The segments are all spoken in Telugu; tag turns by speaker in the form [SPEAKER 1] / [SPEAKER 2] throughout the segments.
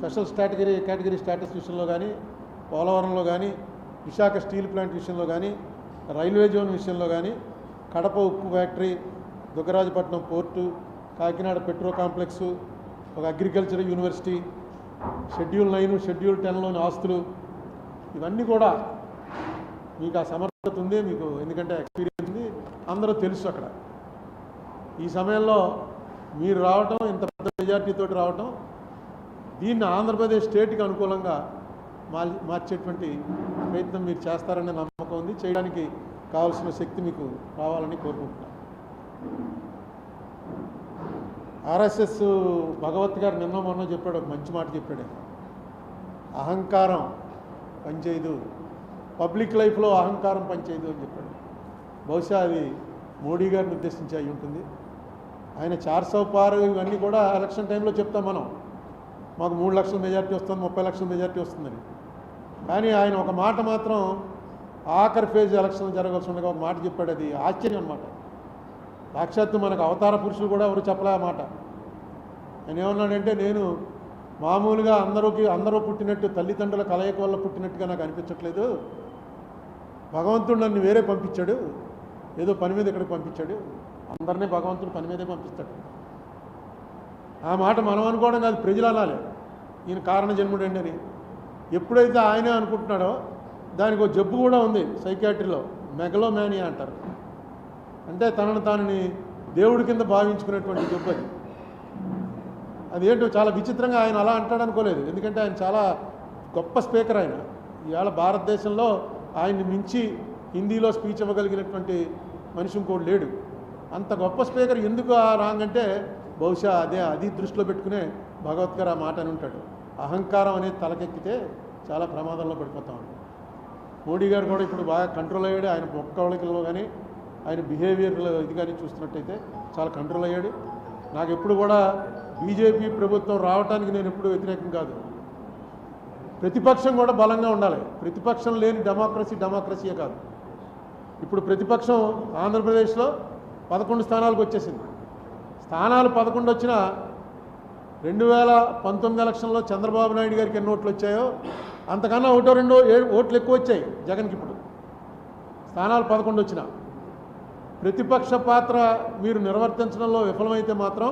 [SPEAKER 1] స్పెషల్ కేటగిరీ స్టేటస్ విషయంలో కానీ, పోలవరంలో కానీ, విశాఖ స్టీల్ ప్లాంట్ విషయంలో కానీ, రైల్వే జోన్ విషయంలో కానీ, కడప ఉక్కు factory, Dugarajapatnam port, Kakinada petro complex, ఒక అగ్రికల్చర్ యూనివర్సిటీ, షెడ్యూల్ 9, షెడ్యూల్ 10లోని ఆస్తులు, ఇవన్నీ కూడా మీకు ఆ సమర్థత ఉంది, మీకు ఎందుకంటే ఎక్స్పీరియన్స్ ఉంది, అందరూ తెలుసు. అక్కడ ఈ సమయంలో మీరు రావటం, ఇంత పెద్ద మెజార్టీతో రావటం, దీన్ని ఆంధ్రప్రదేశ్ స్టేట్కి అనుకూలంగా మార్చేటువంటి ప్రయత్నం మీరు చేస్తారనే నమ్మకం ఉంది. చేయడానికి కావాల్సిన శక్తి మీకు రావాలని కోరుకుంటున్నాను. ఆర్ఎస్ఎస్ భగవత్ గారు నిన్న మొన్న చెప్పాడు, ఒక మంచి మాట చెప్పాడు. అహంకారం పనిచేయదు, పబ్లిక్ లైఫ్లో అహంకారం పనిచేయదు అని చెప్పాడు. బహుశా అది మోడీ గారిని ఉద్దేశించి అయి ఉంటుంది. ఆయన 400 పార్ ఇవన్నీ కూడా ఎలక్షన్ టైంలో చెప్తాం మనం, మాకు 3 లక్షల మెజార్టీ వస్తుంది, 30 లక్షల మెజార్టీ వస్తుందని. కానీ ఆయన ఒక మాట మాత్రం ఆఖరి ఫేజ్ ఎలక్షన్ జరగాల్సి ఉండగా ఒక మాట చెప్పాడు. అది ఆశ్చర్యం అన్నమాట. సాక్షాత్తు మనకు అవతార పురుషులు కూడా ఎవరు చెప్పలే ఆ మాట. ఆయన ఏమన్నాడంటే, నేను మామూలుగా అందరూ పుట్టినట్టు, తల్లిదండ్రుల కలయిక వల్ల పుట్టినట్టుగా నాకు అనిపించట్లేదు. భగవంతుడు నన్ను వేరే పంపించాడు, ఏదో పని మీద ఇక్కడికి పంపించాడు. అందరినీ భగవంతుడు పని మీదే పంపిస్తాడు. ఆ మాట మనం అనుకోవడం కాదు, ప్రజలు అనాలి. ఈయన కారణ జన్ముడండి అని. ఎప్పుడైతే ఆయనే అనుకుంటున్నాడో, దానికి ఒక జబ్బు కూడా ఉంది సైకాట్రీలో, మెగలోమానియా అంటారు. అంటే తనను తానని దేవుడి కింద భావించుకునేటువంటి జబ్బు అది. అదేంటో చాలా విచిత్రంగా ఆయన అలా అంటాడు అనుకోలేదు. ఎందుకంటే ఆయన చాలా గొప్ప స్పీకర్. ఆయన ఇవాళ భారతదేశంలో ఆయన్ని మించి హిందీలో స్పీచ్ ఇవ్వగలిగినటువంటి మనిషి ఇంకోటి లేడు. అంత గొప్ప స్పీకర్ ఎందుకు ఆ రాంగ్ అంటే, బహుశా అది దృష్టిలో పెట్టుకునే భగవత్ గారు ఆ మాట అని ఉంటాడు. అహంకారం అనేది తలకెక్కితే చాలా ప్రమాదంలో పడిపోతా ఉంటాం. మోడీ గారు కూడా ఇప్పుడు బాగా కంట్రోల్ అయ్యాడు. ఆయన ఒక్కళ్ళలో కానీ, ఆయన బిహేవియర్లో ఇది కానీ చూస్తున్నట్టయితే చాలా కంట్రోల్ అయ్యాడు. నాకు ఎప్పుడు కూడా బీజేపీ ప్రభుత్వం రావడానికి నేను ఎప్పుడు వ్యతిరేకం కాదు. ప్రతిపక్షం కూడా బలంగా ఉండాలి. ప్రతిపక్షం లేని డెమోక్రసీయే కాదు. ఇప్పుడు ప్రతిపక్షం ఆంధ్రప్రదేశ్లో 11 స్థానాలకు వచ్చేసింది. స్థానాలు 11 వచ్చినా 2019 ఎలక్షన్లో చంద్రబాబు నాయుడు గారికి ఎన్ని ఓట్లు వచ్చాయో అంతకన్నా 1-2 ఓట్లు ఎక్కువ వచ్చాయి జగన్కి. ఇప్పుడు స్థానాలు 11 వచ్చినా ప్రతిపక్ష పాత్ర మీరు నిర్వర్తించడంలో విఫలమైతే మాత్రం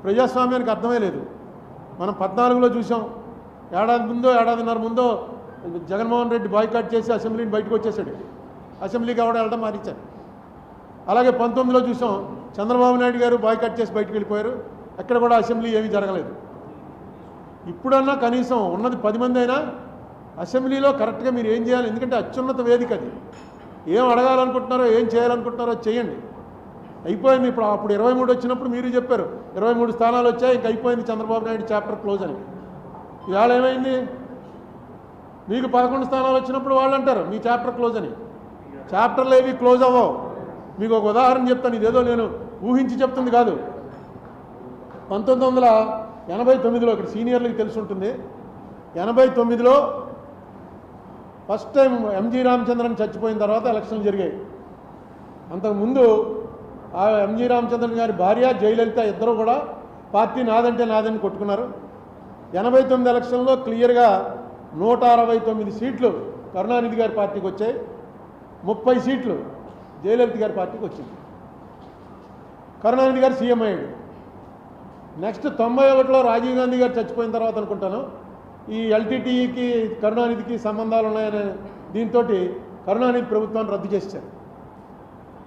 [SPEAKER 1] ప్రజాస్వామ్యానికి అర్థమే లేదు. మనం 14లో చూసాం. ఏడాదిన్నర ముందో జగన్మోహన్ రెడ్డి బాయ్కాట్ చేసి అసెంబ్లీని బయటకు వచ్చేసాడు. అసెంబ్లీకి ఎవడ వెళ్ళడం మారించారు. అలాగే 19లో చూసాం, చంద్రబాబు నాయుడు గారు బాయ్కాట్ చేసి బయటకు వెళ్ళిపోయారు. అక్కడ కూడా అసెంబ్లీ ఏమీ జరగలేదు. ఇప్పుడన్నా కనీసం ఉన్నది 10 మంది అయినా అసెంబ్లీలో కరెక్ట్గా మీరు ఏం చేయాలి. ఎందుకంటే అత్యున్నత వేదిక అది. ఏం అడగాలనుకుంటున్నారో, ఏం చేయాలనుకుంటున్నారో చేయండి. అయిపోయింది. అప్పుడు 23 వచ్చినప్పుడు మీరు చెప్పారు 23 స్థానాలు వచ్చాయి, ఇంక అయిపోయింది చంద్రబాబు నాయుడు చాప్టర్ క్లోజ్ అని. ఇవాళ ఏమైంది? మీకు 11 స్థానాలు వచ్చినప్పుడు వాళ్ళు అంటారు మీ చాప్టర్ క్లోజ్ అని. చాప్టర్లు ఏవి క్లోజ్ అవ్వవు. మీకు ఒక ఉదాహరణ చెప్తాను. ఇదేదో నేను ఊహించి చెప్తుంది కాదు. 1989లో, ఇక్కడ సీనియర్లకు తెలిసి ఉంటుంది, 89లో ఫస్ట్ టైం ఎంజీ రామచంద్రన్ చచ్చిపోయిన తర్వాత ఎలక్షన్లు జరిగాయి. అంతకుముందు ఆ ఎంజీ రామచంద్రన్ గారి భార్య జయలలిత ఇద్దరు కూడా పార్టీ నాదంటే నాదని కొట్టుకున్నారు. 89 ఎలక్షన్లో క్లియర్గా 169 సీట్లు కరుణానిధి గారి పార్టీకి వచ్చాయి, 30 సీట్లు జయలలిత గారి పార్టీకి వచ్చింది. కరుణానిధి గారు సీఎం అయ్యాడు. నెక్స్ట్ 91లో రాజీవ్ గాంధీ గారు చచ్చిపోయిన తర్వాత అనుకుంటాను, ఈ ఎల్టీటీఈకి కరుణానిధికి సంబంధాలు ఉన్నాయనే దీంతో కరుణానిధి ప్రభుత్వాన్ని రద్దు చేశారు.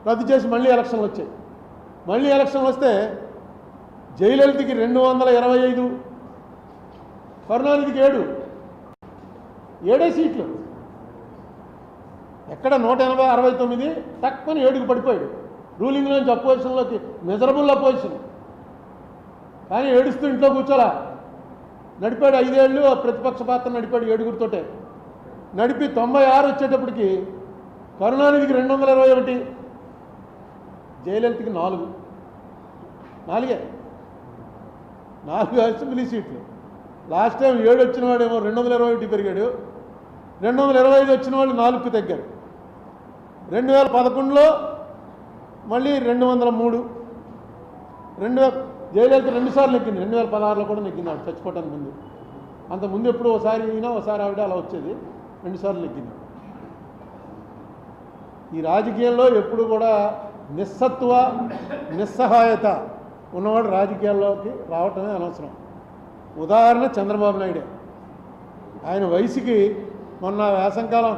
[SPEAKER 1] రద్దు చేసి మళ్ళీ ఎలక్షన్లు వచ్చాయి. మళ్ళీ ఎలక్షన్లు వస్తే జయలలితకి 225, కరుణానిధికి 7 సీట్లు. ఎక్కడ 169 తక్కువని 7కి పడిపోయాడు. రూలింగ్లోంచి అపోజిషన్లోకి, మెజరబుల్ అపోజిషన్. కానీ ఏడుస్తూ ఇంట్లో కూర్చోలా, నడిపాడు. 5 ఏళ్ళు ప్రతిపక్ష పాత్ర నడిపాడు 7గురితోటే. నడిపి 96 వచ్చేటప్పటికి కరుణానిధికి 221, జయలలితకి 4 అసెంబ్లీ సీట్లు. లాస్ట్ టైం 7 వచ్చిన వాడేమో 221 పెరిగాడు. 225 వచ్చిన వాళ్ళు 4కు తగ్గారు. 2011లో మళ్ళీ 203. జయలలిత 2 సార్లు నెగ్గింది. 2016లో కూడా నెగ్గింది, చచ్చిపోవటానికి ముందు. అంతకుముందు ఎప్పుడు ఒకసారి ఈయన ఒకసారి ఆవిడ అలా వచ్చేది, 2 సార్లు నెగ్గింది. ఈ రాజకీయాల్లో ఎప్పుడు కూడా నిస్సత్వ నిస్సహాయత ఉన్నవాడు రాజకీయాల్లోకి రావటమే అనవసరం. ఉదాహరణ చంద్రబాబు నాయుడే. ఆయన వయసుకి మొన్న వేసంకాలం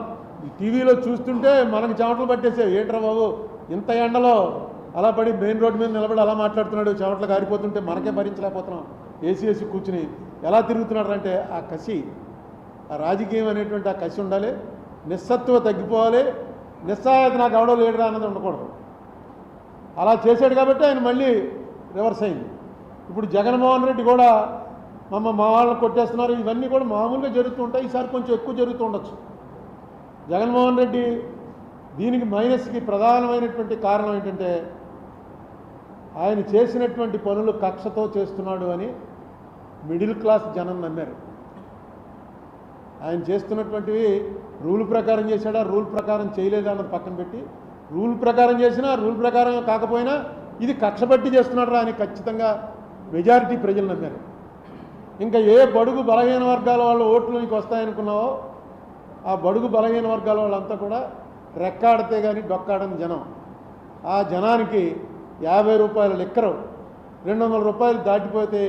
[SPEAKER 1] ఈ టీవీలో చూస్తుంటే మనకు చెమటలు పట్టేసాయి. ఏంట్రా బాబు ఇంత ఎండలో అలా పడి మెయిన్ రోడ్డు మీద నిలబడి అలా మాట్లాడుతున్నాడు, చెమటలు కారిపోతుంటే మనకే భరించలేకపోతున్నాం, ఏసీ కూర్చుని ఎలా తిరుగుతున్నాడు అంటే ఆ కసి, ఆ రాజకీయం అనేటువంటి ఆ కసి ఉండాలి. నిస్సత్వ తగ్గిపోవాలి. నిస్సహాయత నాకు ఎవడో లీడరా అన్నది ఉండకూడదు. అలా చేశాడు కాబట్టి ఆయన మళ్ళీ రివర్స్ అయింది. ఇప్పుడు జగన్మోహన్ రెడ్డి కూడా మా వాళ్ళని కొట్టేస్తున్నారు, ఇవన్నీ కూడా మామూలుగా జరుగుతూ ఉంటాయి. ఈసారి కొంచెం ఎక్కువ జరుగుతూ ఉండొచ్చు. జగన్మోహన్ రెడ్డి దీనికి మైనస్కి ప్రధానమైనటువంటి కారణం ఏంటంటే ఆయన చేసినటువంటి పనులు కక్షతో చేస్తున్నాడు అని మిడిల్ క్లాస్ జనం నమ్మారు. ఆయన చేస్తున్నటువంటివి రూల్ ప్రకారం చేశాడా, రూల్ ప్రకారం చేయలేదా అన్నది పక్కన పెట్టి, రూల్ ప్రకారం చేసినా రూల్ ప్రకారం కాకపోయినా ఇది కక్ష పట్టి చేస్తున్నాడు అని ఖచ్చితంగా మెజారిటీ ప్రజలు నమ్మారు. ఇంకా ఏ బడుగు బలహీన వర్గాల వాళ్ళ ఓట్లు నీకు వస్తాయనుకున్నావో ఆ బడుగు బలహీన వర్గాల వాళ్ళంతా కూడా రెక్కాడితే కానీ డొక్కాడని జనం. ఆ జనానికి 50 రూపాయల లిక్కరు 200 రూపాయలు దాటిపోతే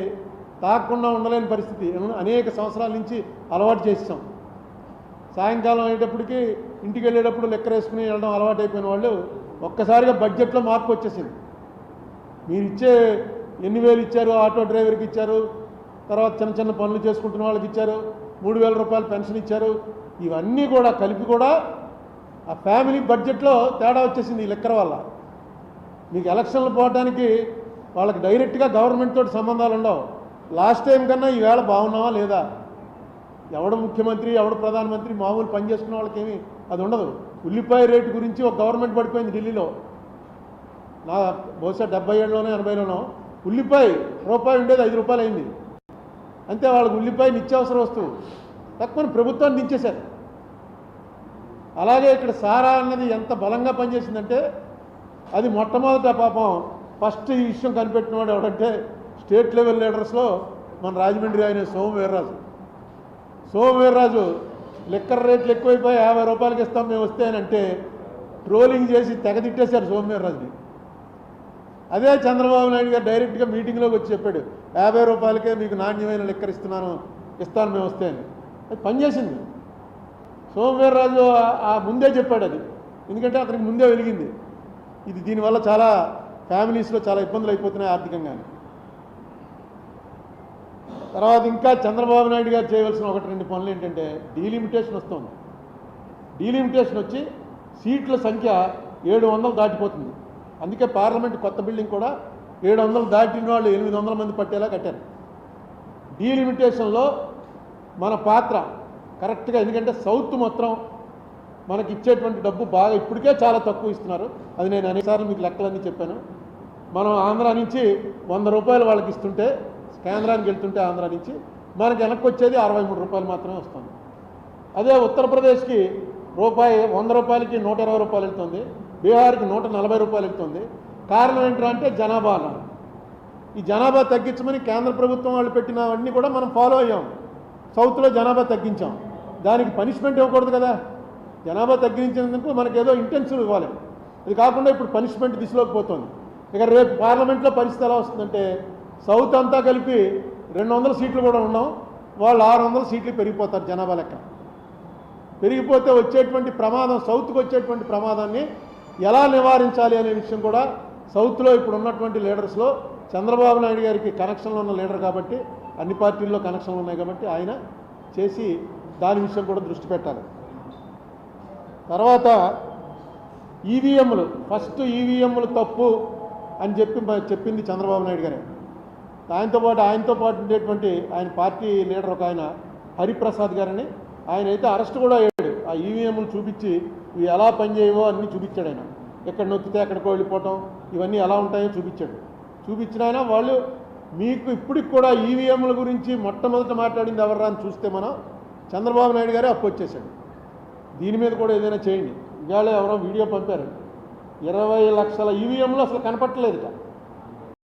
[SPEAKER 1] తాగకుండా ఉండలేని పరిస్థితి అనేక సంవత్సరాల నుంచి అలవాటు చేసాం. సాయంకాలం అయ్యేటప్పటికి ఇంటికి వెళ్ళేటప్పుడు లెక్కర వేసుకుని వెళ్ళడం అలవాటు అయిపోయిన వాళ్ళు ఒక్కసారిగా బడ్జెట్లో మార్పు వచ్చేసింది. మీరు ఇచ్చే ఎన్ని వేలు ఇచ్చారు, ఆటో డ్రైవర్కి ఇచ్చారు, తర్వాత చిన్న చిన్న పనులు చేసుకుంటున్న వాళ్ళకి ఇచ్చారు, 3000 రూపాయలు పెన్షన్ ఇచ్చారు, ఇవన్నీ కూడా కలిపి కూడా ఆ ఫ్యామిలీ బడ్జెట్లో తేడా వచ్చేసింది ఈ లెక్కర వల్ల. మీకు ఎలక్షన్లు పోవడానికి వాళ్ళకి డైరెక్ట్గా గవర్నమెంట్ తోటి సంబంధాలు ఉండవు. లాస్ట్ టైం కన్నా ఈవేళ బాగున్నావా లేదా, ఎవడు ముఖ్యమంత్రి ఎవడు ప్రధానమంత్రి, మామూలు పని చేసుకున్న వాళ్ళకేమీ అది ఉండదు. ఉల్లిపాయ రేటు గురించి ఒక గవర్నమెంట్ పడిపోయింది ఢిల్లీలో. నా బహుశా 77లోనో 80లోనో ఉల్లిపాయ రూపాయి ఉండేది 5 రూపాయలు అయింది. అంతే, వాళ్ళకి ఉల్లిపాయ నిత్యావసర వస్తువు తక్కువ ప్రభుత్వాన్ని దించేశారు. అలాగే ఇక్కడ సారా అన్నది ఎంత బలంగా పనిచేసిందంటే అది మొట్టమొదట పాపం ఫస్ట్ ఈ విషయం కనిపెట్టినవాడు ఎవడంటే స్టేట్ లెవెల్ లీడర్స్లో మన రాజమండ్రి ఆయన సోమవీర్రాజు లిక్కర్ రేట్లు ఎక్కువైపోయి 50 రూపాయలకి ఇస్తాం మేము వస్తాయనంటే ట్రోలింగ్ చేసి తెగతిట్టేశారు సోమవీర్రాజుని. అదే చంద్రబాబు నాయుడు గారు డైరెక్ట్గా మీటింగ్లోకి వచ్చి చెప్పాడు 50 రూపాయలకే మీకు నాణ్యమైన లిక్కర్ ఇస్తాను మేము వస్తాయని. అది పనిచేసింది. సోమవీర్రాజు ఆ ముందే చెప్పాడు అది, ఎందుకంటే అతనికి ముందే వెలిగింది. ఇది దీనివల్ల చాలా ఫ్యామిలీస్లో చాలా ఇబ్బందులు అయిపోతున్నాయి ఆర్థికంగా. తర్వాత ఇంకా చంద్రబాబు నాయుడు గారు చేయవలసిన 1-2 పనులు ఏంటంటే డీలిమిటేషన్ వస్తుంది. డీలిమిటేషన్ వచ్చి సీట్ల సంఖ్య 700 దాటిపోతుంది. అందుకే పార్లమెంట్ కొత్త బిల్డింగ్ కూడా 700 దాటిన వాళ్ళు 800 మంది పట్టేలా కట్టారు. డీలిమిటేషన్లో మన పాత్ర కరెక్ట్గా, ఎందుకంటే సౌత్ మొత్తం మనకి ఇచ్చేటువంటి డబ్బు బాగా ఇప్పటికే చాలా తక్కువ ఇస్తున్నారు. అది నేను అనేకసార్లు మీకు లెక్కలన్నీ చెప్పాను. మనం ఆంధ్ర నుంచి 100 రూపాయలు వాళ్ళకి ఇస్తుంటే, కేంద్రానికి వెళ్తుంటే ఆంధ్ర నుంచి మనకి వెనక్కి వచ్చేది 63 రూపాయలు మాత్రమే వస్తుంది. అదే ఉత్తరప్రదేశ్కి 100 రూపాయలకి 120 రూపాయలు వెళ్తుంది, బీహార్కి 140 రూపాయలు వెళ్తుంది. కారణం ఏంటంటే జనాభా అన్నారు. ఈ జనాభా తగ్గించమని కేంద్ర ప్రభుత్వం వాళ్ళు పెట్టినవన్నీ కూడా మనం ఫాలో అయ్యాం. సౌత్లో జనాభా తగ్గించాం, దానికి పనిష్మెంట్ ఇవ్వకూడదు కదా. జనాభా తగ్గించినందుకు మనకేదో ఇంటెన్సివ్ ఇవ్వాలి. ఇది కాకుండా ఇప్పుడు పనిష్మెంట్ దిశలోకి పోతుంది. ఇక రేపు పార్లమెంట్లో పరిస్థితి ఎలా వస్తుందంటే సౌత్ అంతా కలిపి 200 సీట్లు కూడా ఉన్నాం, వాళ్ళు 600 సీట్లు పెరిగిపోతారు జనాభా లెక్క. పెరిగిపోతే వచ్చేటువంటి ప్రమాదం, సౌత్కి వచ్చేటువంటి ప్రమాదాన్ని ఎలా నివారించాలి అనే విషయం కూడా సౌత్లో ఇప్పుడు ఉన్నటువంటి లీడర్స్లో చంద్రబాబు నాయుడు గారికి కనెక్షన్లో ఉన్న లీడర్ కాబట్టి, అన్ని పార్టీల్లో కనెక్షన్లు ఉన్నాయి కాబట్టి ఆయన చేసి దాని విషయం కూడా దృష్టి పెట్టాలి. తర్వాత ఈవీఎంలు, ఫస్ట్ ఈవీఎంలు తప్పు అని చెప్పింది చంద్రబాబు నాయుడు గారే. ఆయనతో పాటు ఉండేటువంటి ఆయన పార్టీ లీడర్ ఒక ఆయన హరిప్రసాద్ గారని, ఆయన అయితే అరెస్ట్ కూడా అయ్యాడు. ఆ ఈవీఎంలు చూపించి ఇవి ఎలా పనిచేయవో అన్నీ చూపించాడు. ఆయన ఎక్కడ నొక్కితే ఎక్కడికో వెళ్ళిపోవటం, ఇవన్నీ ఎలా ఉంటాయో చూపించాడు. చూపించిన ఆయన వాళ్ళు మీకు ఇప్పటికి కూడా ఈవీఎంల గురించి మొట్టమొదట మాట్లాడింది ఎవర్రా అని చూస్తే మనం చంద్రబాబు నాయుడు గారే అప్పు వచ్చేసాడు. దీని మీద కూడా ఏదైనా చేయండి. ఇవాళ ఎవరో వీడియో పంపారు, 20 లక్షల ఈవీఎంలు అసలు కనపట్టలేదుట.